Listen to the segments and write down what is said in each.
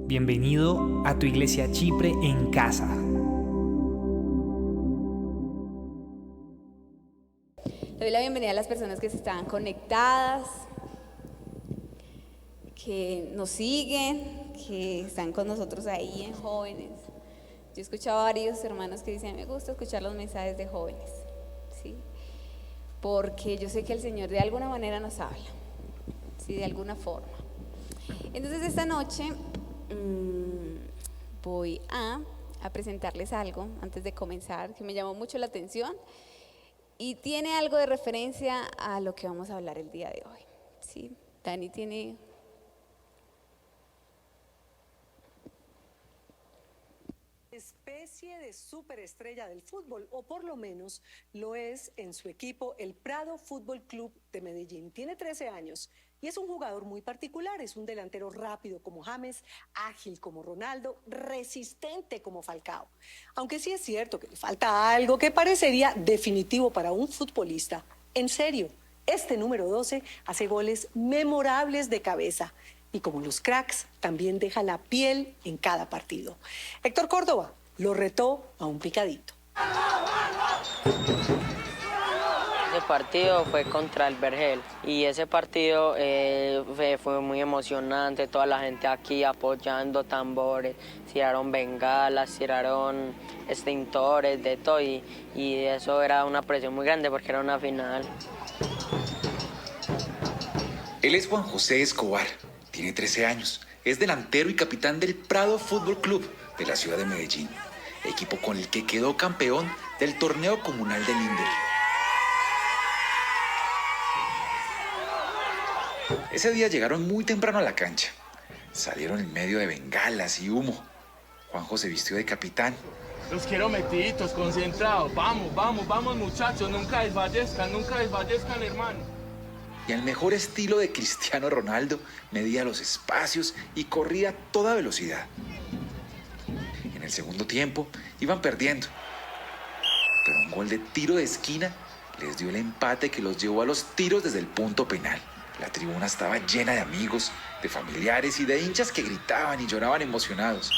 Bienvenido a tu iglesia Chipre en casa. Le doy la bienvenida a las personas que se están conectadas, que nos siguen, que están con nosotros ahí en Jóvenes. Yo he escuchado a varios hermanos que dicen, me gusta escuchar los mensajes de jóvenes, ¿sí? Porque yo sé que el Señor de alguna manera nos habla, ¿sí? De alguna forma. Entonces esta noche voy a presentarles algo antes de comenzar que me llamó mucho la atención y tiene algo de referencia a lo que vamos a hablar el día de hoy, ¿sí? Dani tiene... Especie de superestrella del fútbol, o por lo menos lo es en su equipo, el Prado Fútbol Club de Medellín. Tiene 13 años y es un jugador muy particular. Es un delantero rápido como James, ágil como Ronaldo, resistente como Falcao. Aunque sí es cierto que le falta algo que parecería definitivo para un futbolista. En serio, este número 12 hace goles memorables de cabeza. Y como los cracks, también deja la piel en cada partido. Héctor Córdoba lo retó a un picadito. Ese partido fue contra el Vergel y ese partido fue muy emocionante. Toda la gente aquí apoyando, tambores, tiraron bengalas, tiraron extintores, de todo. Y eso era una presión muy grande porque era una final. Él es Juan José Escobar. Tiene 13 años, es delantero y capitán del Prado Fútbol Club de la ciudad de Medellín, equipo con el que quedó campeón del torneo comunal de Linder. Ese día llegaron muy temprano a la cancha, salieron en medio de bengalas y humo. Juanjo se vistió de capitán. Los quiero metiditos, concentrados, vamos muchachos, nunca desfallezcan, hermano. Y al mejor estilo de Cristiano Ronaldo, medía los espacios y corría a toda velocidad. En el segundo tiempo, iban perdiendo. Pero un gol de tiro de esquina les dio el empate que los llevó a los tiros desde el punto penal. La tribuna estaba llena de amigos, de familiares y de hinchas que gritaban y lloraban emocionados.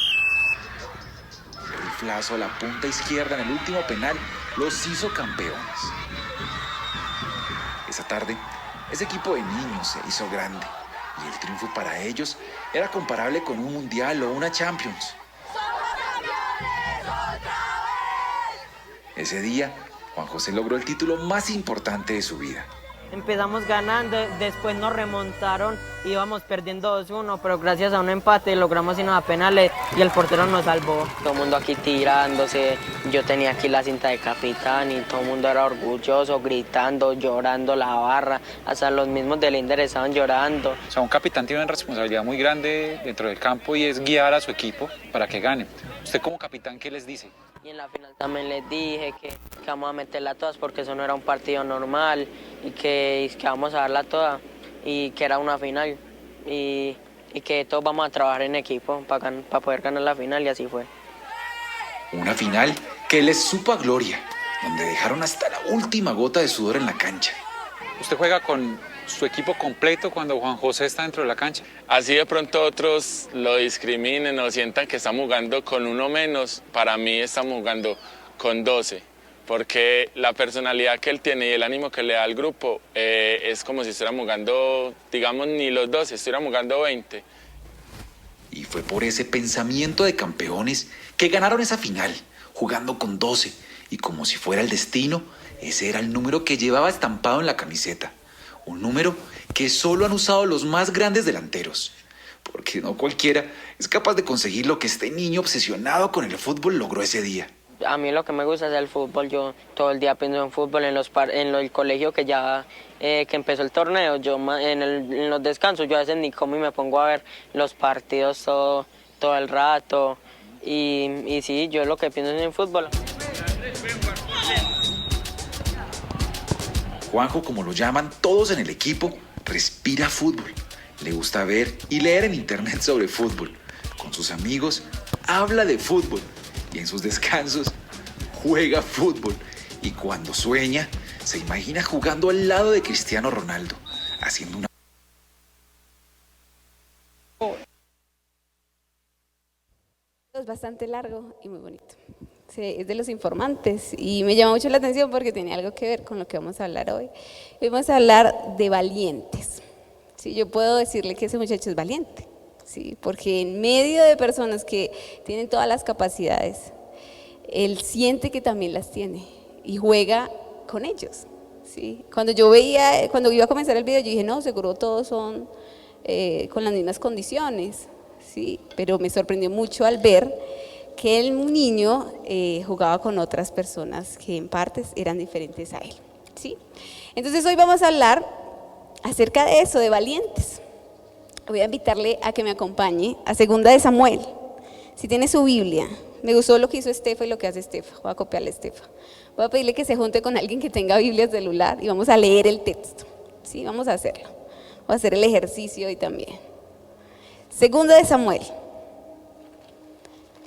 El riflazo a la punta izquierda en el último penal los hizo campeones. Esa tarde, ese equipo de niños se hizo grande y el triunfo para ellos era comparable con un mundial o una Champions. Ese día, Juan José logró el título más importante de su vida. Empezamos ganando, después nos remontaron, íbamos perdiendo 2-1, pero gracias a un empate logramos irnos a penales y el portero nos salvó. Todo el mundo aquí tirándose, yo tenía aquí la cinta de capitán y todo el mundo era orgulloso, gritando, llorando la barra, hasta los mismos del Linder estaban llorando. O sea, un capitán tiene una responsabilidad muy grande dentro del campo y es guiar a su equipo para que gane. Usted como capitán, ¿qué les dice? Y en la final también les dije que vamos a meterla todas porque eso no era un partido normal y que vamos a darla toda y que era una final y que todos vamos a trabajar en equipo para poder ganar la final y así fue. Una final que les supo a gloria, donde dejaron hasta la última gota de sudor en la cancha. ¿Usted juega con su equipo completo cuando Juan José está dentro de la cancha? Así de pronto otros lo discriminen o sientan que estamos jugando con uno menos, para mí estamos jugando con 12, porque la personalidad que él tiene y el ánimo que le da al grupo es como si estuviéramos jugando, digamos, ni los 12, estuviéramos jugando 20. Y fue por ese pensamiento de campeones que ganaron esa final, jugando con 12. Y como si fuera el destino, ese era el número que llevaba estampado en la camiseta. Un número que solo han usado los más grandes delanteros. Porque no cualquiera es capaz de conseguir lo que este niño obsesionado con el fútbol logró ese día. A mí lo que me gusta es el fútbol, yo todo el día pienso en fútbol, en el colegio que ya que empezó el torneo, en los descansos yo a veces ni como y me pongo a ver los partidos todo el rato y sí, yo lo que pienso es en fútbol. Juanjo, como lo llaman todos en el equipo, respira fútbol. Le gusta ver y leer en internet sobre fútbol. Con sus amigos habla de fútbol y en sus descansos juega fútbol. Y cuando sueña, se imagina jugando al lado de Cristiano Ronaldo, haciendo una Es bastante largo y muy bonito. Sí, es de los informantes y me llama mucho la atención porque tiene algo que ver con lo que vamos a hablar hoy. Hoy vamos a hablar de valientes. Sí, yo puedo decirle que ese muchacho es valiente, sí, porque en medio de personas que tienen todas las capacidades, él siente que también las tiene y juega con ellos. Sí. Cuando iba a comenzar el video, yo dije, no, seguro todos son con las mismas condiciones, sí, pero me sorprendió mucho al ver que el niño jugaba con otras personas que en partes eran diferentes a él, ¿sí? Entonces hoy vamos a hablar acerca de eso, de valientes. Voy a invitarle a que me acompañe a 2 de Samuel. Si tiene su Biblia, me gustó lo que hizo Estefa y lo que hace Estefa, voy a copiarle a Estefa. Voy a pedirle que se junte con alguien que tenga Biblia celular y vamos a leer el texto, ¿sí? Vamos a hacerlo. Voy a hacer el ejercicio hoy también. 2 de Samuel.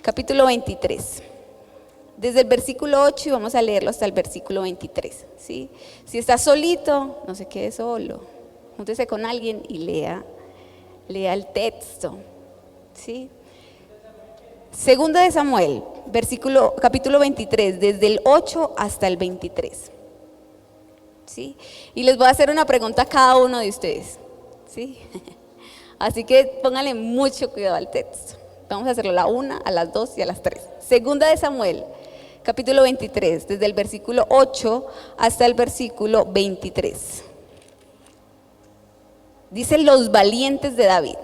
Capítulo 23, desde el versículo 8 y vamos a leerlo hasta el versículo 23, ¿sí? Si está solito, no se quede solo, júntese con alguien y lea el texto, ¿sí? 2 de Samuel, capítulo 23, desde el 8 hasta el 23, ¿sí? Y les voy a hacer una pregunta a cada uno de ustedes, ¿sí? Así que pónganle mucho cuidado al texto. Vamos a hacerlo a la 1, a las 2 y a las 3. 2 de Samuel, capítulo 23, desde el versículo 8 hasta el versículo 23. Dice los valientes de David.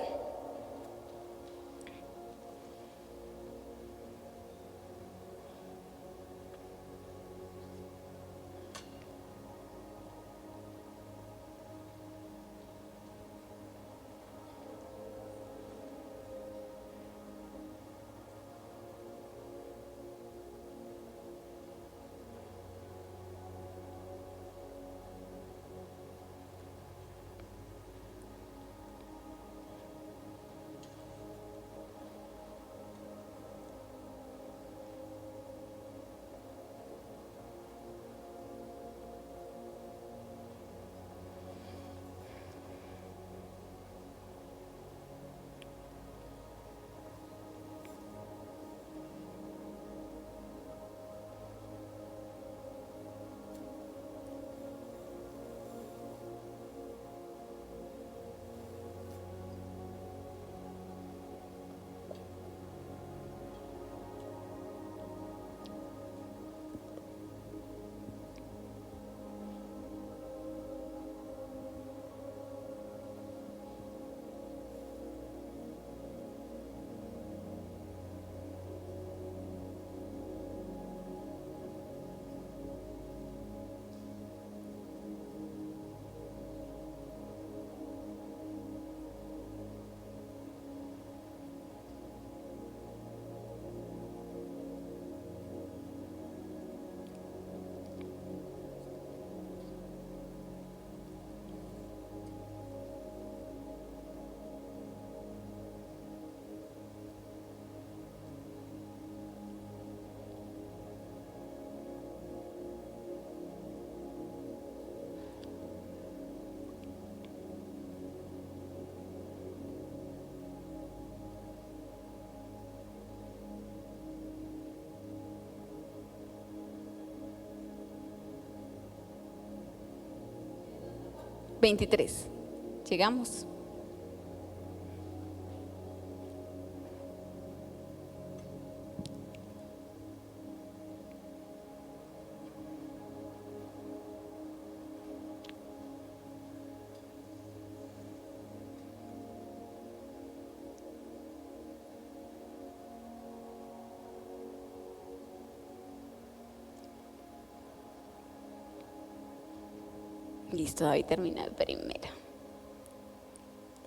¿23? Llegamos. Listo, David termina de primera.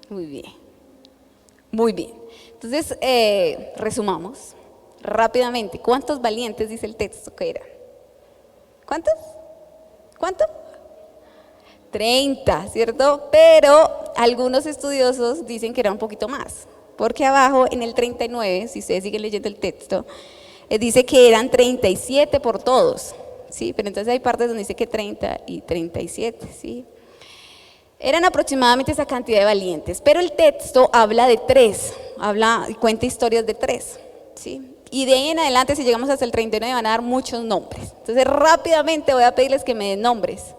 Muy bien. Muy bien. Entonces, resumamos rápidamente. ¿Cuántos valientes dice el texto que eran? ¿Cuántos? ¿Cuánto? 30, ¿cierto? Pero algunos estudiosos dicen que era un poquito más. Porque abajo en el 39, si ustedes siguen leyendo el texto, dice que eran 37 por todos. ¿Sí? Pero entonces hay partes donde dice que 30 y 37, ¿sí? Eran aproximadamente esa cantidad de valientes, pero el texto habla de 3, habla y cuenta historias de 3, ¿sí? Y de ahí en adelante, si llegamos hasta el 39, van a dar muchos nombres. Entonces, rápidamente voy a pedirles que me den nombres.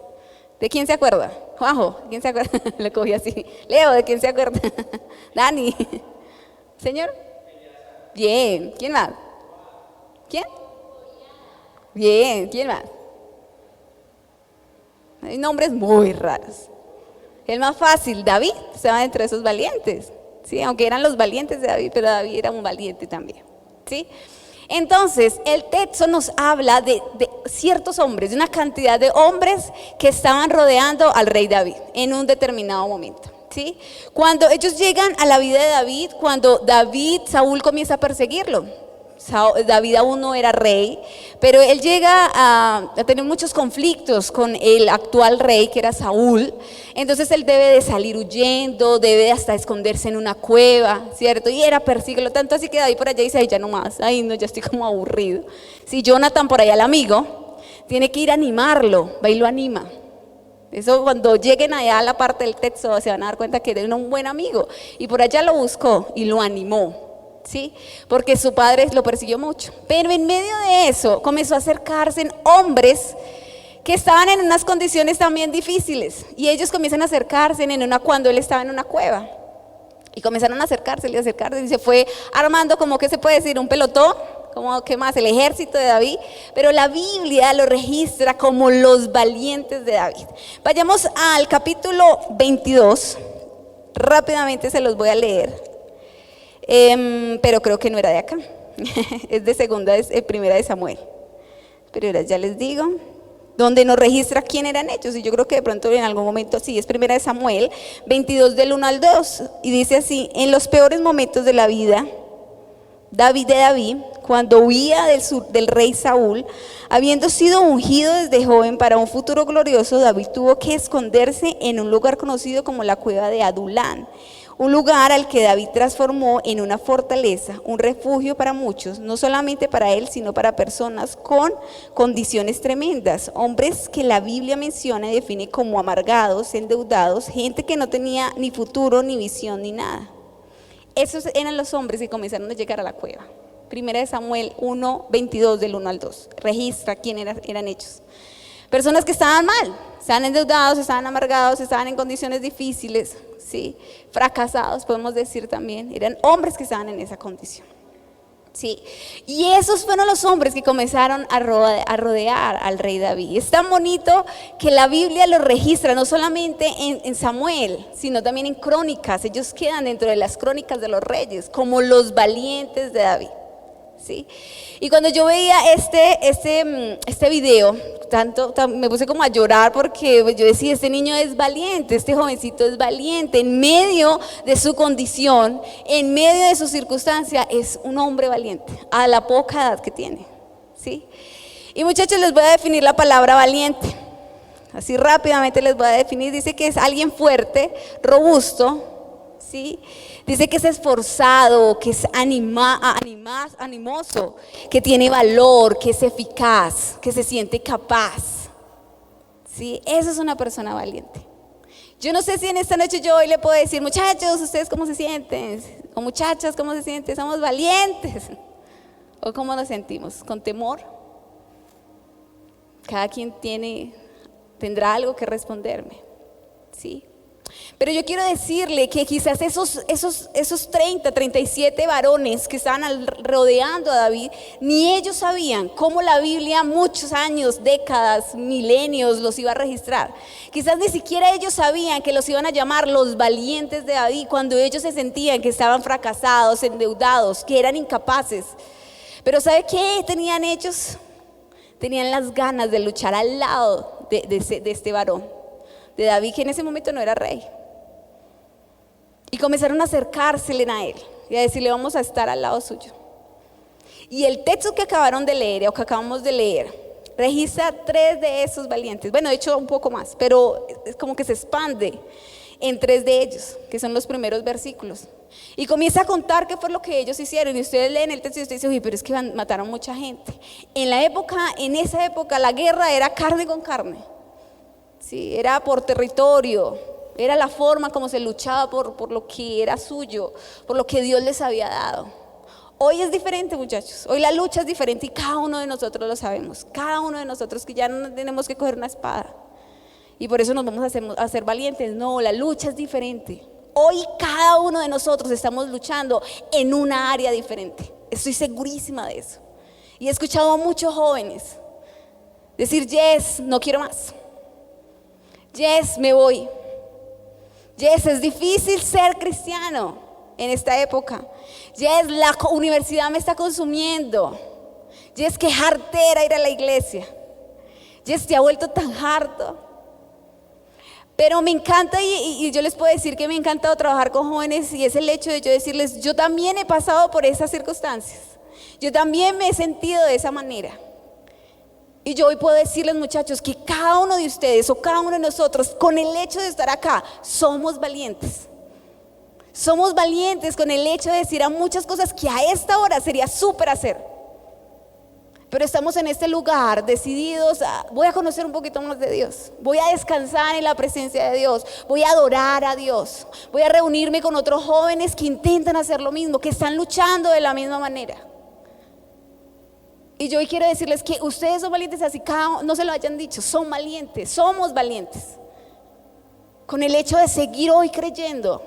¿De quién se acuerda? Juanjo, ¿de quién se acuerda? Lo cogí así. Leo, ¿de quién se acuerda? Dani. ¿Señor? Bien. ¿Quién más? ¿Quién? Bien. ¿Quién más? Hay nombres muy raros. El más fácil, David, estaba entre esos valientes. ¿Sí? Aunque eran los valientes de David, pero David era un valiente también. ¿Sí? Entonces, el texto nos habla de ciertos hombres, de una cantidad de hombres que estaban rodeando al rey David en un determinado momento. ¿Sí? Cuando ellos llegan a la vida de David, cuando Saúl comienza a perseguirlo. David aún no era rey, pero él llega a tener muchos conflictos con el actual rey, que era Saúl. Entonces él debe de salir huyendo, debe de hasta esconderse en una cueva, ¿cierto? Y era perseguirlo tanto así que David por allá dice, ay, ya no más, ay no, ya estoy como aburrido. Si Jonathan por allá, el amigo, tiene que ir a animarlo, va y lo anima. Eso, cuando lleguen allá a la parte del texto se van a dar cuenta que era un buen amigo, y por allá lo buscó y lo animó. ¿Sí? Porque su padre lo persiguió mucho. Pero en medio de eso comenzó a acercarse hombres que estaban en unas condiciones también difíciles, y ellos comienzan a acercarse cuando él estaba en una cueva, y comenzaron a acercarse y se fue armando, como que se puede decir, un pelotón, como que más, el ejército de David. Pero la Biblia lo registra como los valientes de David. Vayamos al capítulo 22, rápidamente se los voy a leer. Pero creo que no era de acá. Es de primera de Samuel. Pero ahora ya les digo, donde nos registra quién eran ellos. Y yo creo que de pronto en algún momento sí, es primera de Samuel 22 del 1 al 2. Y dice así: en los peores momentos de la vida de David, cuando huía del rey Saúl, habiendo sido ungido desde joven para un futuro glorioso, David tuvo que esconderse en un lugar conocido como la cueva de Adulán. Un lugar al que David transformó en una fortaleza, un refugio para muchos, no solamente para él, sino para personas con condiciones tremendas, hombres que la Biblia menciona y define como amargados, endeudados, gente que no tenía ni futuro, ni visión, ni nada. Esos eran los hombres que comenzaron a llegar a la cueva. Primera de Samuel 1, 22 del 1 al 2, registra quién eran ellos. Personas que estaban mal, estaban endeudados, estaban amargados, estaban en condiciones difíciles, ¿sí? Fracasados, podemos decir también. Eran hombres que estaban en esa condición, ¿sí? Y esos fueron los hombres que comenzaron a rodear al rey David. Es tan bonito que la Biblia lo registra no solamente en Samuel, sino también en Crónicas. Ellos quedan dentro de las Crónicas de los Reyes como los valientes de David, ¿sí? Y cuando yo veía este video, me puse como a llorar, porque yo decía, este niño es valiente, este jovencito es valiente, en medio de su condición, en medio de su circunstancia, es un hombre valiente, a la poca edad que tiene, ¿sí? Y muchachos, les voy a definir la palabra valiente, así rápidamente les voy a definir. Dice que es alguien fuerte, robusto, ¿sí? Dice que es esforzado, que es animoso, que tiene valor, que es eficaz, que se siente capaz. ¿Sí? Eso es una persona valiente. Yo no sé si en esta noche yo hoy le puedo decir, muchachos, ¿ustedes cómo se sienten? O muchachas, ¿cómo se sienten? ¿Somos valientes? ¿O cómo nos sentimos? ¿Con temor? Cada quien tendrá algo que responderme, ¿sí? Pero yo quiero decirle que quizás esos 37 varones que estaban rodeando a David, ni ellos sabían cómo la Biblia muchos años, décadas, milenios los iba a registrar. Quizás ni siquiera ellos sabían que los iban a llamar los valientes de David, cuando ellos se sentían que estaban fracasados, endeudados, que eran incapaces. Pero ¿sabe qué tenían ellos? Tenían las ganas de luchar al lado de este varón, de David, que en ese momento no era rey. Y comenzaron a acercársele a él y a decirle, vamos a estar al lado suyo. Y el texto que acabaron de leer, o que acabamos de leer, registra 3 de esos valientes. Bueno, de hecho un poco más, pero es como que se expande en 3 de ellos, que son los primeros versículos. Y comienza a contar qué fue lo que ellos hicieron. Y ustedes leen el texto y ustedes dicen, uy, pero es que mataron mucha gente. En esa época la guerra era carne con carne. Sí, era por territorio, era la forma como se luchaba por lo que era suyo, por lo que Dios les había dado. Hoy es diferente, muchachos. Hoy la lucha es diferente y cada uno de nosotros lo sabemos. Cada uno de nosotros que ya no tenemos que coger una espada. Y por eso nos vamos a hacer valientes. No, la lucha es diferente. Hoy cada uno de nosotros estamos luchando en una área diferente. Estoy segurísima de eso. Y he escuchado a muchos jóvenes decir, yes, no quiero más. Yes, me voy. Yes, es difícil ser cristiano en esta época. Yes, la universidad me está consumiendo. Yes, qué jartera ir a la iglesia. Yes, te ha vuelto tan harto. Pero me encanta y yo les puedo decir que me ha encantado trabajar con jóvenes y es el hecho de yo decirles, yo también he pasado por esas circunstancias. Yo también me he sentido de esa manera. Y yo hoy puedo decirles, muchachos, que cada uno de ustedes o cada uno de nosotros, con el hecho de estar acá, somos valientes. Somos valientes con el hecho de decir a muchas cosas que a esta hora sería súper hacer. Pero estamos en este lugar decididos voy a conocer un poquito más de Dios. Voy a descansar en la presencia de Dios. Voy a adorar a Dios. Voy a reunirme con otros jóvenes que intentan hacer lo mismo, que están luchando de la misma manera. Y yo hoy quiero decirles que ustedes son valientes, así no se lo hayan dicho, son valientes, somos valientes. Con el hecho de seguir hoy creyendo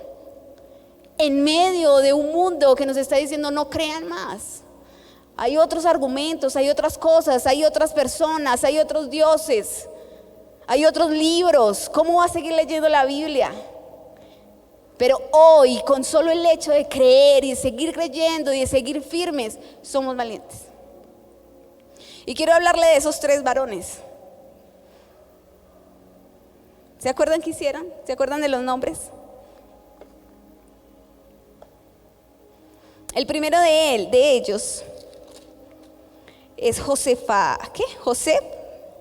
en medio de un mundo que nos está diciendo no crean más. Hay otros argumentos, hay otras cosas, hay otras personas, hay otros dioses, hay otros libros. ¿Cómo va a seguir leyendo la Biblia? Pero hoy, con solo el hecho de creer y de seguir creyendo y de seguir firmes, somos valientes. Y quiero hablarle de esos 3 varones. ¿Se acuerdan qué hicieron? ¿Se acuerdan de los nombres? El primero de ellos es José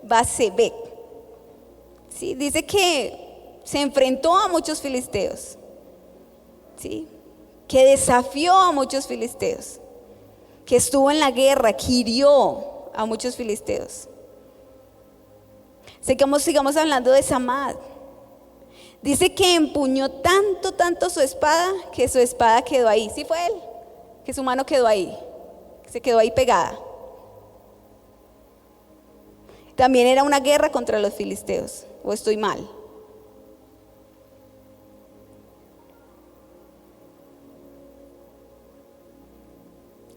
Basebek. ¿Sí? Dice que se enfrentó a muchos filisteos. ¿Sí? Que desafió a muchos filisteos. Que estuvo en la guerra, que hirió a muchos filisteos. Sigamos hablando de Samad. Dice que empuñó tanto su espada, que su espada quedó ahí. ¿Sí fue él? Que su mano quedó ahí, se quedó ahí pegada. También era una guerra contra los filisteos. ¿O estoy mal?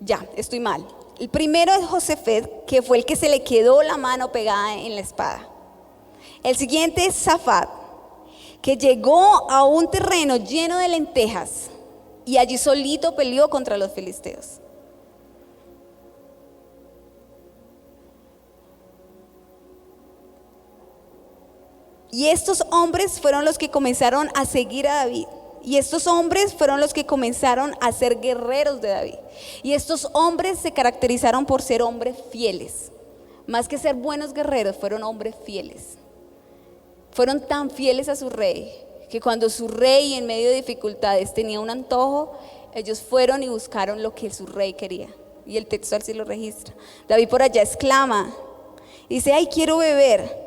Ya, estoy mal. El primero es Josafat, que fue el que se le quedó la mano pegada en la espada. El siguiente es Safat, que llegó a un terreno lleno de lentejas y allí solito peleó contra los filisteos. Y estos hombres fueron los que comenzaron a seguir a David. Y estos hombres fueron los que comenzaron a ser guerreros de David. Y estos hombres se caracterizaron por ser hombres fieles. Más que ser buenos guerreros, fueron hombres fieles. Fueron tan fieles a su rey, que cuando su rey en medio de dificultades tenía un antojo, ellos fueron y buscaron lo que su rey quería. Y el texto así lo registra. David por allá exclama, dice, ay, quiero beber.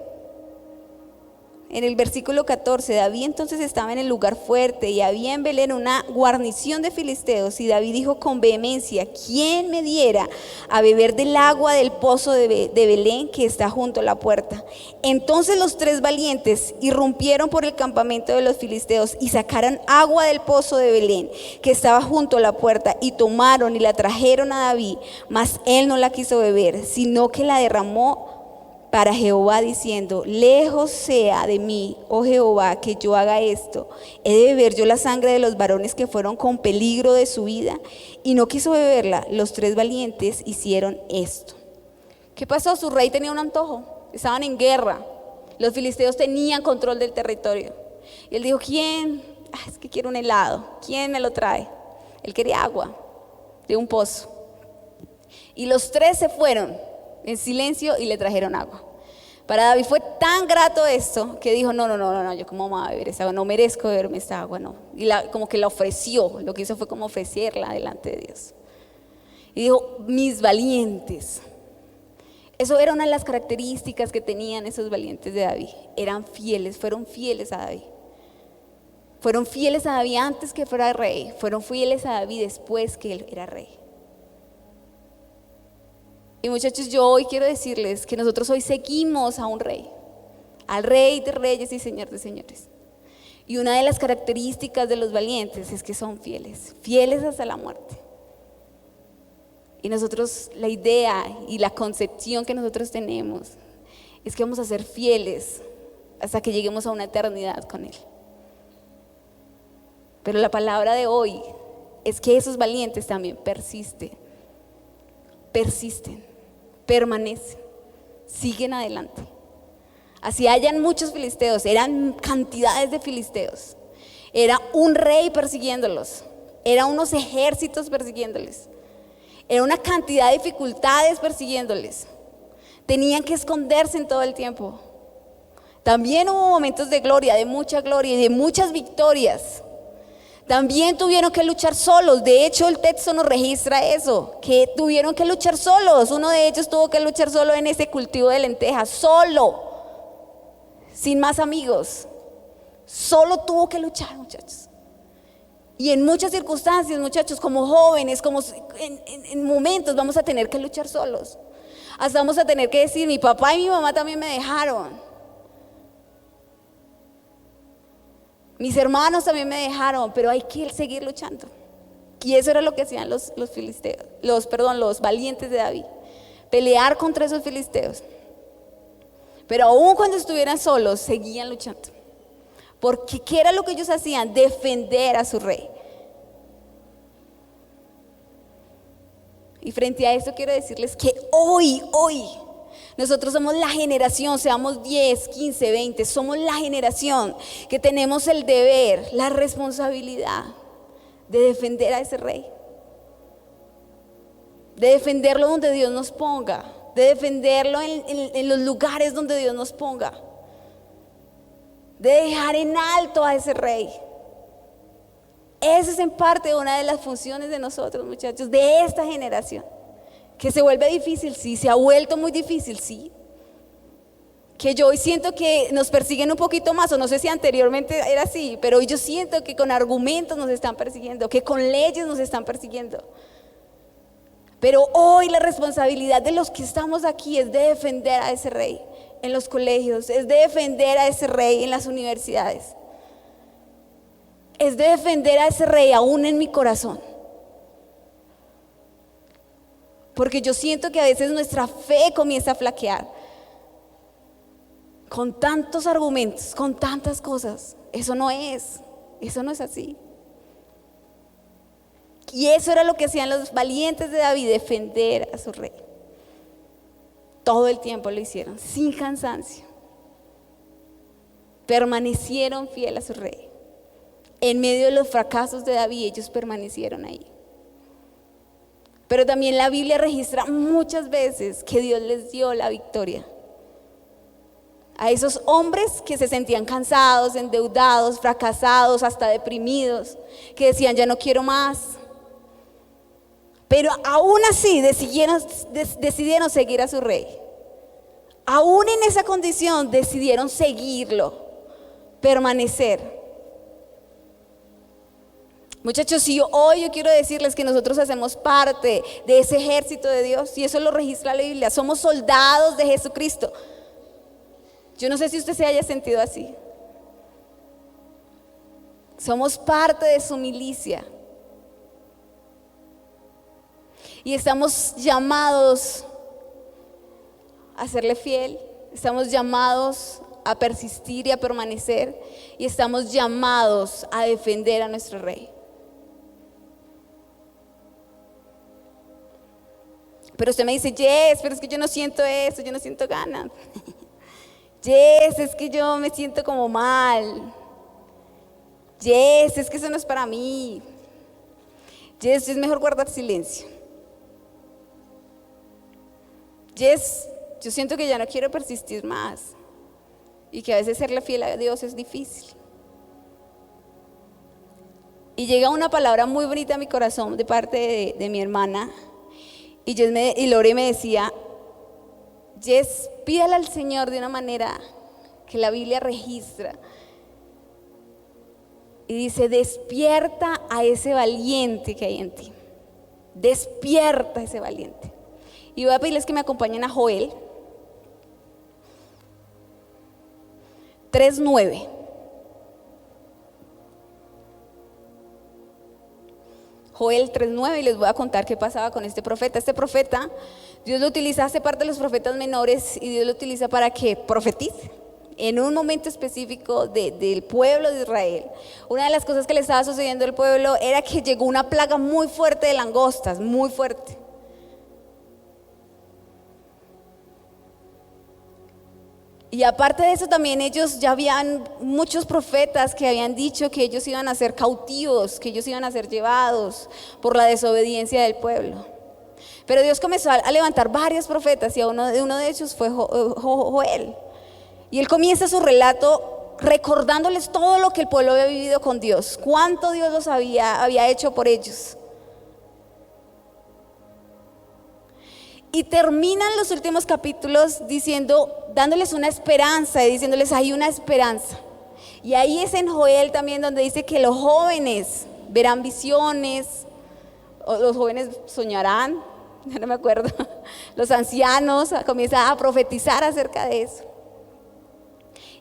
En el versículo 14, David entonces estaba en el lugar fuerte y había en Belén una guarnición de filisteos. Y David dijo con vehemencia, ¿quién me diera a beber del agua del pozo de Belén que está junto a la puerta? Entonces los 3 valientes irrumpieron por el campamento de los filisteos y sacaron agua del pozo de Belén que estaba junto a la puerta y tomaron y la trajeron a David, mas él no la quiso beber, sino que la derramó para Jehová diciendo, lejos sea de mí, oh Jehová, que yo haga esto. ¿He de beber yo la sangre de los varones que fueron con peligro de su vida? Y no quiso beberla. Los 3 valientes hicieron esto. ¿Qué pasó? Su rey tenía un antojo. Estaban en guerra. Los filisteos tenían control del territorio. Y él dijo, ¿quién? Es que quiero un helado. ¿Quién me lo trae? Él quería agua de un pozo. Y los 3 se fueron en silencio y le trajeron agua. Para David fue tan grato esto que dijo, no, yo cómo voy a beber esa agua, no merezco beberme esta agua, no. Y como que la ofreció, lo que hizo fue como ofrecerla delante de Dios. Y dijo, mis valientes. Eso era una de las características que tenían esos valientes de David. Eran fieles, fueron fieles a David. Fueron fieles a David antes que fuera rey, fueron fieles a David después que él era rey. Y muchachos, yo hoy quiero decirles que nosotros hoy seguimos a un rey, al Rey de Reyes y Señor de Señores. Y una de las características de los valientes es que son fieles, fieles hasta la muerte. Y nosotros, la idea y la concepción que nosotros tenemos es que vamos a ser fieles hasta que lleguemos a una eternidad con Él. Pero la palabra de hoy es que esos valientes también persisten, permanecen, siguen adelante. Así hayan muchos filisteos, eran cantidades de filisteos, era un rey persiguiéndolos, eran unos ejércitos persiguiéndoles, era una cantidad de dificultades persiguiéndoles, tenían que esconderse en todo el tiempo. También hubo momentos de gloria, de mucha gloria y de muchas victorias. También tuvieron que luchar solos. De hecho, el texto nos registra eso, que tuvieron que luchar solos. Uno de ellos tuvo que luchar solo en ese cultivo de lentejas, solo, sin más amigos. Solo tuvo que luchar, muchachos. Y en muchas circunstancias, muchachos, como jóvenes, como en momentos vamos a tener que luchar solos. Hasta vamos a tener que decir, mi papá y mi mamá también me dejaron. Mis hermanos también me dejaron, pero hay que seguir luchando. Y eso era lo que hacían los filisteos, los valientes de David, pelear contra esos filisteos. Pero aún cuando estuvieran solos, seguían luchando. Porque ¿qué era lo que ellos hacían? Defender a su rey. Y frente a eso quiero decirles que hoy, nosotros somos la generación, seamos 10, 15, 20, somos la generación que tenemos el deber, la responsabilidad de defender a ese rey. De defenderlo donde Dios nos ponga, de defenderlo en los lugares donde Dios nos ponga. De dejar en alto a ese rey. Esa es en parte una de las funciones de nosotros, muchachos, de esta generación. Que se vuelve difícil, sí, se ha vuelto muy difícil, sí. Que yo hoy siento que nos persiguen un poquito más, o no sé si anteriormente era así, pero hoy yo siento que con argumentos nos están persiguiendo, que con leyes nos están persiguiendo. Pero hoy la responsabilidad de los que estamos aquí es de defender a ese rey en los colegios, es de defender a ese rey en las universidades, es de defender a ese rey aún en mi corazón. Porque yo siento que a veces nuestra fe comienza a flaquear con tantos argumentos, con tantas cosas. Eso no es así. Y eso era lo que hacían los valientes de David, defender a su rey. Todo el tiempo lo hicieron, sin cansancio. Permanecieron fieles a su rey. En medio de los fracasos de David, ellos permanecieron ahí. Pero también la Biblia registra muchas veces que Dios les dio la victoria a esos hombres que se sentían cansados, endeudados, fracasados, hasta deprimidos, que decían ya no quiero más. Pero aún así decidieron seguir a su rey. Aún en esa condición decidieron seguirlo, permanecer. Muchachos, si hoy yo quiero decirles que nosotros hacemos parte de ese ejército de Dios, y eso lo registra la Biblia, somos soldados de Jesucristo. Yo no sé si usted se haya sentido así. Somos parte de su milicia. Y estamos llamados a serle fiel, estamos llamados a persistir y a permanecer, y estamos llamados a defender a nuestro rey. Pero usted me dice, Jess, pero es que yo no siento eso, yo no siento ganas. Jess, es que yo me siento como mal. Jess, es que eso no es para mí. Jess, es mejor guardar silencio. Jess, yo siento que ya no quiero persistir más. Y que a veces serle fiel a Dios es difícil. Y llega una palabra muy bonita a mi corazón de parte de mi hermana. Y Lore me decía, Jess, pídale al Señor de una manera que la Biblia registra. Y dice, despierta a ese valiente que hay en ti. Despierta a ese valiente. Y voy a pedirles que me acompañen a Joel 3:9. Joel 3:9, y les voy a contar qué pasaba con este profeta. Este profeta, Dios lo utiliza, hace parte de los profetas menores, y Dios lo utiliza para que profetice en un momento específico del pueblo de Israel. Una de las cosas que le estaba sucediendo al pueblo era que llegó una plaga muy fuerte de langostas, muy fuerte. Y aparte de eso también ellos, ya habían muchos profetas que habían dicho que ellos iban a ser cautivos, que ellos iban a ser llevados por la desobediencia del pueblo. Pero Dios comenzó a levantar varios profetas, y uno de ellos fue Joel. Y él comienza su relato recordándoles todo lo que el pueblo había vivido con Dios, cuánto Dios los había hecho por ellos. Y terminan los últimos capítulos dándoles una esperanza y diciéndoles hay una esperanza. Y ahí es en Joel también donde dice que los jóvenes verán visiones, o los jóvenes soñarán, no me acuerdo, los ancianos comienzan a profetizar acerca de eso.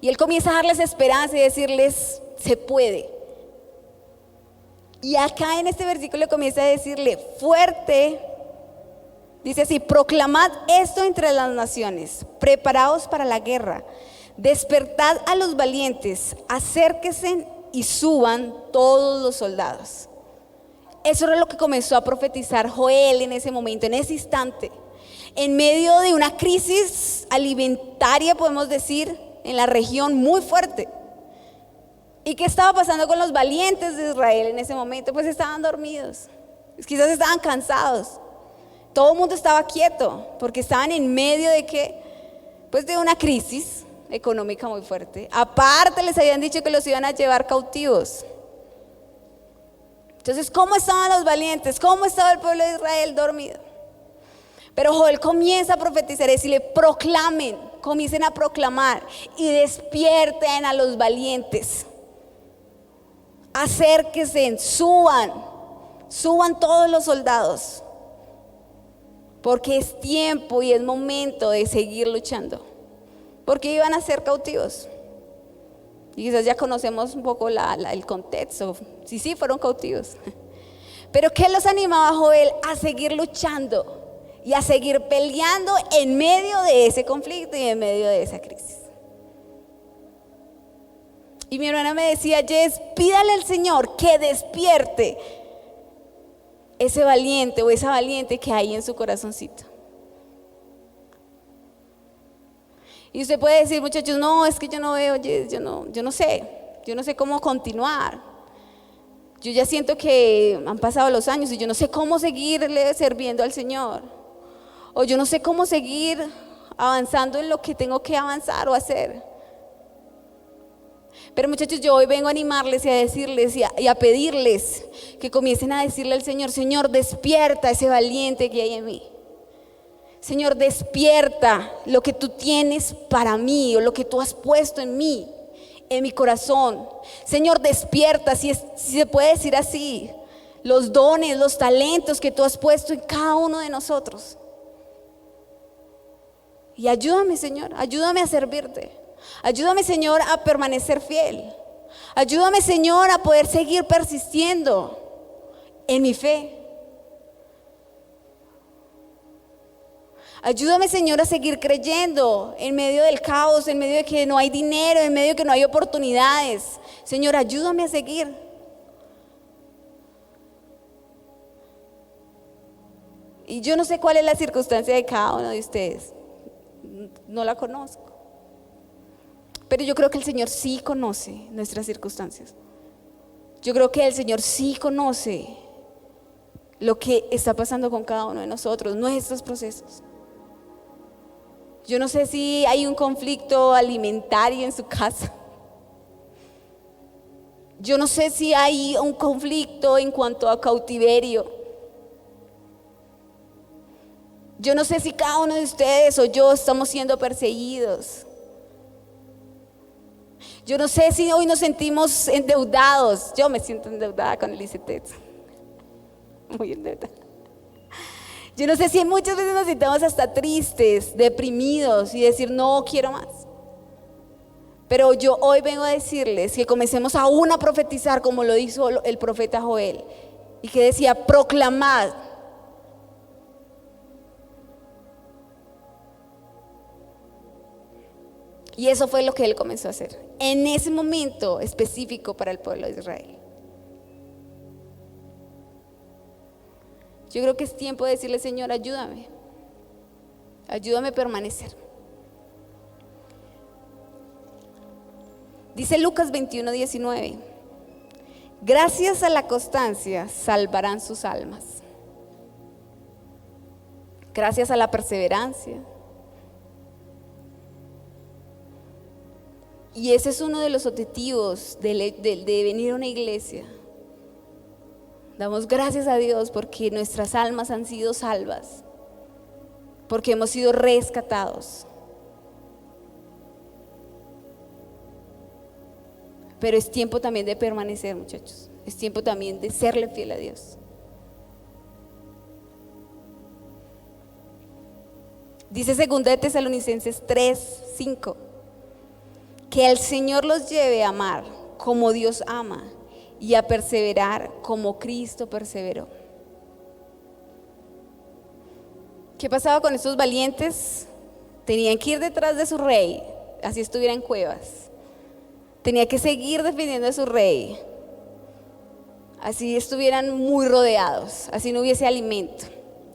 Y él comienza a darles esperanza y decirles, se puede. Y acá en este versículo comienza a decirle, fuerte. Dice así, proclamad esto entre las naciones, preparaos para la guerra, despertad a los valientes, acérquense y suban todos los soldados. Eso era lo que comenzó a profetizar Joel en ese momento, en ese instante, en medio de una crisis alimentaria, podemos decir, en la región muy fuerte. ¿Y qué estaba pasando con los valientes de Israel en ese momento? Pues estaban dormidos, quizás estaban cansados. Todo el mundo estaba quieto porque estaban en medio de ¿qué? Pues de una crisis económica muy fuerte. Aparte les habían dicho que los iban a llevar cautivos. Entonces, ¿cómo estaban los valientes? ¿Cómo estaba el pueblo de Israel dormido? Pero Joel comienza a profetizar y decirle, proclamen, comiencen a proclamar y despierten a los valientes. Acérquense, suban todos los soldados. Porque es tiempo y es momento de seguir luchando. Porque iban a ser cautivos. Y quizás ya conocemos un poco el contexto. Sí, fueron cautivos. Pero ¿qué los animaba a Joel? A seguir luchando y a seguir peleando en medio de ese conflicto y en medio de esa crisis. Y mi hermana me decía, Jess, pídale al Señor que despierte ese valiente o esa valiente que hay en su corazoncito. Y usted puede decir, muchachos, no, es que yo no veo, yo no sé cómo continuar. Yo ya siento que han pasado los años y yo no sé cómo seguirle sirviendo al Señor. O yo no sé cómo seguir avanzando en lo que tengo que avanzar o hacer. Pero muchachos, yo hoy vengo a animarles y a decirles y a pedirles que comiencen a decirle al Señor, Señor, despierta ese valiente que hay en mí. Señor, despierta lo que tú tienes para mí o lo que tú has puesto en mí, en mi corazón. Señor, despierta, si se puede decir así, los dones, los talentos que tú has puesto en cada uno de nosotros. Y ayúdame, Señor, ayúdame a servirte. Ayúdame, Señor, a permanecer fiel. Ayúdame, Señor, a poder seguir persistiendo en mi fe. Ayúdame, Señor, a seguir creyendo en medio del caos, en medio de que no hay dinero, en medio de que no hay oportunidades. Señor, ayúdame a seguir. Y yo no sé cuál es la circunstancia de cada uno de ustedes. No la conozco. Pero yo creo que el Señor sí conoce nuestras circunstancias. Yo creo que el Señor sí conoce lo que está pasando con cada uno de nosotros, nuestros procesos. Yo no sé si hay un conflicto alimentario en su casa. Yo no sé si hay un conflicto en cuanto a cautiverio. Yo no sé si cada uno de ustedes o yo estamos siendo perseguidos. Yo no sé si hoy nos sentimos endeudados. Yo me siento endeudada con el ICETEX. Muy endeudada. Yo no sé si muchas veces nos sintamos hasta tristes, deprimidos y decir no quiero más. Pero yo hoy vengo a decirles que comencemos aún a profetizar como lo hizo el profeta Joel, y que decía: proclamad. Y eso fue lo que él comenzó a hacer en ese momento específico para el pueblo de Israel. Yo creo que es tiempo de decirle: Señor, ayúdame a permanecer. Dice Lucas 21:19: gracias a la constancia salvarán sus almas. Gracias a la perseverancia. Y ese es uno de los objetivos de venir a una iglesia. Damos gracias a Dios porque nuestras almas han sido salvas, porque hemos sido rescatados. Pero es tiempo también de permanecer, muchachos. Es tiempo también de serle fiel a Dios. Dice 2 de Tesalonicenses 3:5: que el Señor los lleve a amar como Dios ama y a perseverar como Cristo perseveró. ¿Qué pasaba con estos valientes? Tenían que ir detrás de su rey, así estuviera en cuevas. Tenía que seguir defendiendo a su rey, así estuvieran muy rodeados, así no hubiese alimento,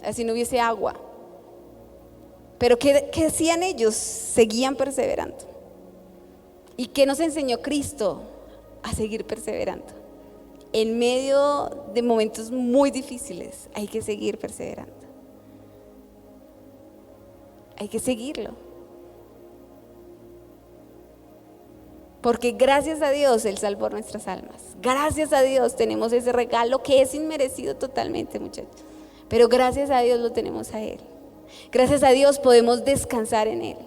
así no hubiese agua. Pero ¿qué hacían ellos? Seguían perseverando. ¿Y qué nos enseñó Cristo? A seguir perseverando. En medio de momentos muy difíciles hay que seguir perseverando. Hay que seguirlo. Porque gracias a Dios Él salvó nuestras almas. Gracias a Dios tenemos ese regalo que es inmerecido totalmente, muchachos. Pero gracias a Dios lo tenemos a Él. Gracias a Dios podemos descansar en Él.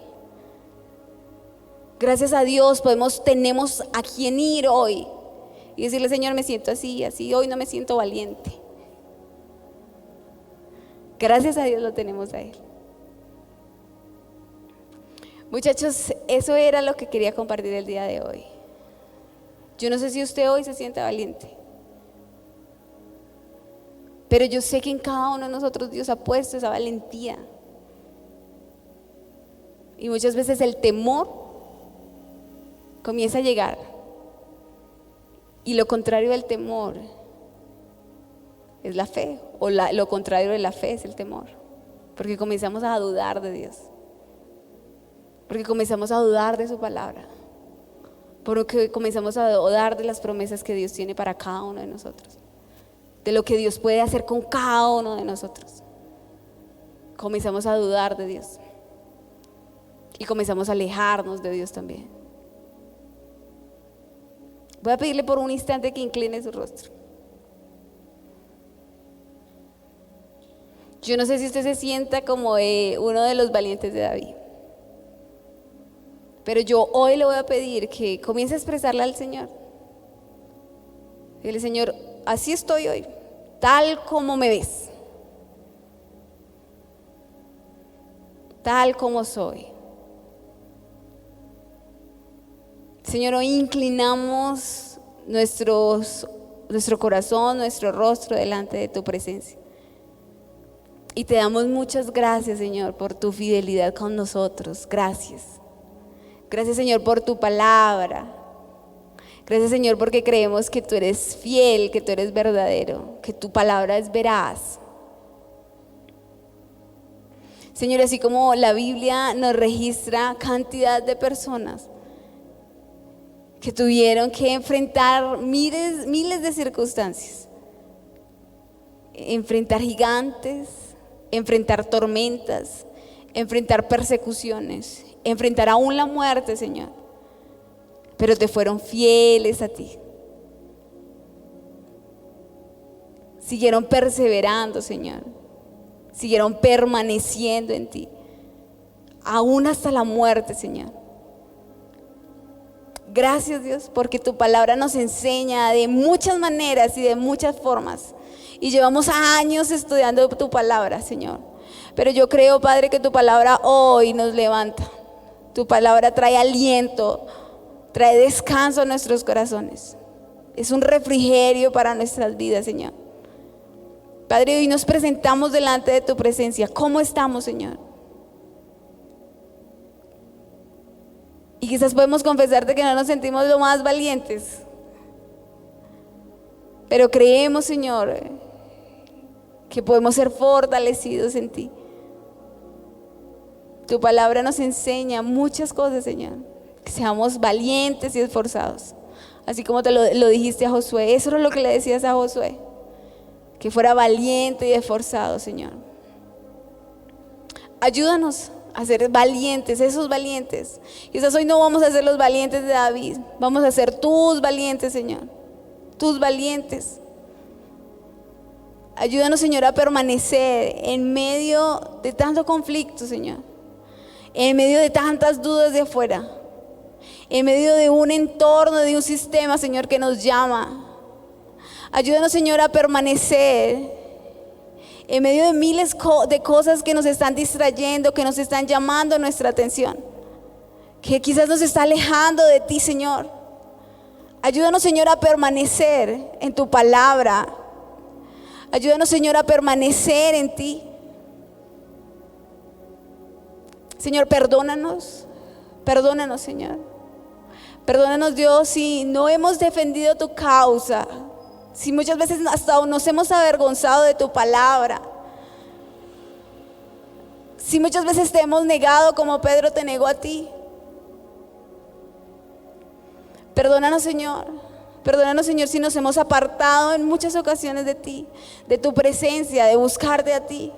Gracias a Dios tenemos a quien ir hoy y decirle: Señor, me siento así, hoy no me siento valiente. Gracias a Dios lo tenemos a Él. Muchachos, eso era lo que quería compartir el día de hoy. Yo no sé si usted hoy se siente valiente, pero yo sé que en cada uno de nosotros Dios ha puesto esa valentía. Y muchas veces el temor comienza a llegar, y lo contrario del temor es la fe, o lo contrario de la fe es el temor, porque comenzamos a dudar de Dios, porque comenzamos a dudar de su palabra, porque comenzamos a dudar de las promesas que Dios tiene para cada uno de nosotros, de lo que Dios puede hacer con cada uno de nosotros. Comenzamos a dudar de Dios y comenzamos a alejarnos de Dios también. Voy a pedirle por un instante que incline su rostro. Yo no sé si usted se sienta como uno de los valientes de David, pero yo hoy le voy a pedir que comience a expresarle al Señor. Dile: Señor, así estoy hoy, tal como me ves, tal como soy. Señor, hoy inclinamos nuestro corazón, nuestro rostro delante de tu presencia. Y te damos muchas gracias, Señor, por tu fidelidad con nosotros. Gracias. Gracias, Señor, por tu palabra. Gracias, Señor, porque creemos que tú eres fiel, que tú eres verdadero, que tu palabra es veraz. Señor, así como la Biblia nos registra cantidad de personas que tuvieron que enfrentar miles de circunstancias, enfrentar gigantes, enfrentar tormentas, enfrentar persecuciones, enfrentar aún la muerte, Señor, pero te fueron fieles a ti. Siguieron perseverando, Señor, siguieron permaneciendo en ti, aún hasta la muerte, Señor. Gracias, Dios, porque tu palabra nos enseña de muchas maneras y de muchas formas Y llevamos años estudiando tu palabra, Señor. Pero yo creo, Padre, que tu palabra hoy nos levanta. Tu palabra trae aliento, trae descanso a nuestros corazones. Es un refrigerio para nuestras vidas, Señor. Padre, hoy nos presentamos delante de tu presencia. ¿Cómo estamos, Señor? Y quizás podemos confesarte que no nos sentimos lo más valientes. Pero creemos, Señor, que podemos ser fortalecidos en ti. Tu palabra nos enseña muchas cosas, Señor. Que seamos valientes y esforzados. Así como te lo dijiste a Josué. Eso es lo que le decías a Josué. Que fuera valiente y esforzado, Señor. Ayúdanos a ser valientes, esos valientes. Quizás hoy no vamos a ser los valientes de David. Vamos a ser tus valientes, Señor. Tus valientes. Ayúdanos, Señor, a permanecer en medio de tanto conflicto, Señor. En medio de tantas dudas de afuera. En medio de un entorno, de un sistema, Señor, que nos llama. Ayúdanos, Señor, a permanecer en medio de miles de cosas que nos están distrayendo, que nos están llamando nuestra atención, que quizás nos está alejando de ti, Señor. Ayúdanos, Señor, a permanecer en tu palabra. Ayúdanos, Señor, a permanecer en ti. Señor, perdónanos. Perdónanos, Señor. Perdónanos, Dios, si no hemos defendido tu causa. Si muchas veces hasta nos hemos avergonzado de tu palabra. Si muchas veces te hemos negado como Pedro te negó a ti. Perdónanos, Señor. Perdónanos, Señor, si nos hemos apartado en muchas ocasiones de ti, de tu presencia, de buscarte a ti,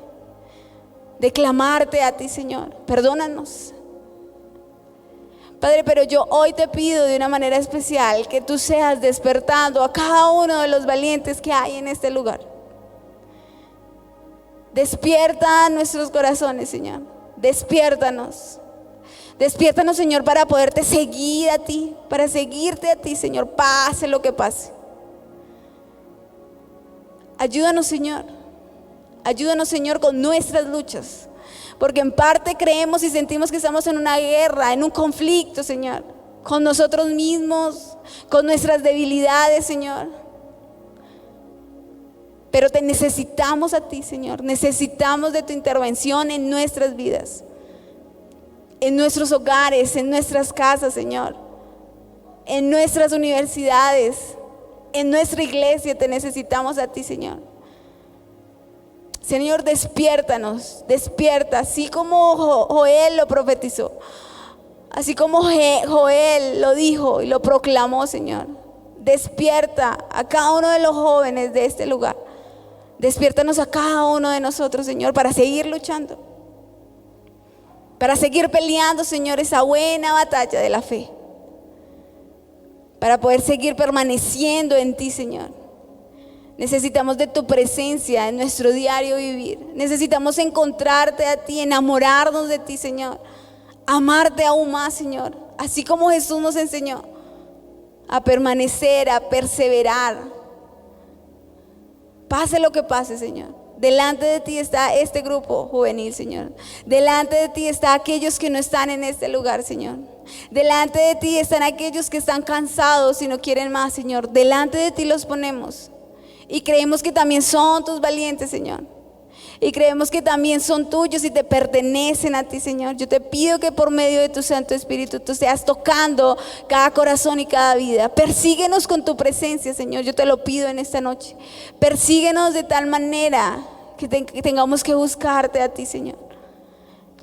de clamarte a ti, Señor. Perdónanos. Padre, pero yo hoy te pido de una manera especial que tú seas despertando a cada uno de los valientes que hay en este lugar. Despierta nuestros corazones, Señor. Despiértanos. Despiértanos, Señor, para poderte seguir a ti, para seguirte a ti, Señor, pase lo que pase. Ayúdanos, Señor. Ayúdanos, Señor, con nuestras luchas. Porque en parte creemos y sentimos que estamos en una guerra, en un conflicto, Señor, con nosotros mismos, con nuestras debilidades, Señor. Pero te necesitamos a ti, Señor. Necesitamos de tu intervención en nuestras vidas, en nuestros hogares, en nuestras casas, Señor, en nuestras universidades, en nuestra iglesia. Te necesitamos a ti, Señor. Señor, despiértanos, despierta, así como Joel lo profetizó, así como Joel lo dijo y lo proclamó, Señor. Despierta a cada uno de los jóvenes de este lugar. Despiértanos a cada uno de nosotros, Señor, para seguir luchando, para seguir peleando, Señor, esa buena batalla de la fe, para poder seguir permaneciendo en ti, Señor. Necesitamos de tu presencia en nuestro diario vivir. Necesitamos encontrarte a ti, enamorarnos de ti, Señor. Amarte aún más, Señor. Así como Jesús nos enseñó a permanecer, a perseverar. Pase lo que pase, Señor. Delante de ti está este grupo juvenil, Señor. Delante de ti están aquellos que no están en este lugar, Señor. Delante de ti están aquellos que están cansados y no quieren más, Señor. Delante de ti los ponemos. Y creemos que también son tus valientes, Señor. Y creemos que también son tuyos y te pertenecen a ti, Señor. Yo te pido que por medio de tu Santo Espíritu tú seas tocando cada corazón y cada vida. Persíguenos con tu presencia, Señor. Yo te lo pido en esta noche. Persíguenos de tal manera que tengamos que buscarte a ti, Señor.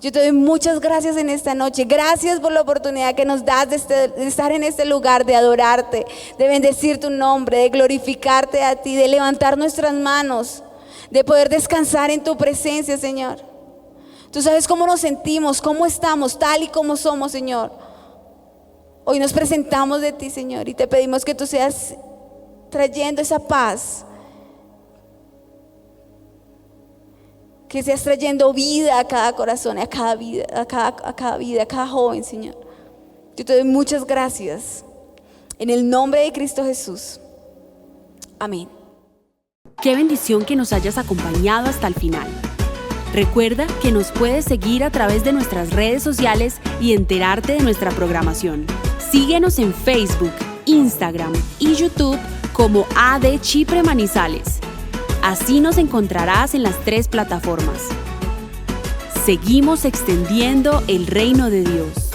Yo te doy muchas gracias en esta noche. Gracias por la oportunidad que nos das de estar en este lugar, de adorarte, de bendecir tu nombre, de glorificarte a ti, de levantar nuestras manos, de poder descansar en tu presencia, Señor. Tú sabes cómo nos sentimos, cómo estamos, tal y como somos, Señor. Hoy nos presentamos de ti, Señor, y te pedimos que tú seas trayendo esa paz, que seas trayendo vida a cada corazón, a cada vida, a cada joven, Señor. Yo te doy muchas gracias en el nombre de Cristo Jesús. Amén. Qué bendición que nos hayas acompañado hasta el final. Recuerda que nos puedes seguir a través de nuestras redes sociales y enterarte de nuestra programación. Síguenos en Facebook, Instagram y YouTube como AD Chipre Manizales. Así nos encontrarás en las 3 plataformas. Seguimos extendiendo el reino de Dios.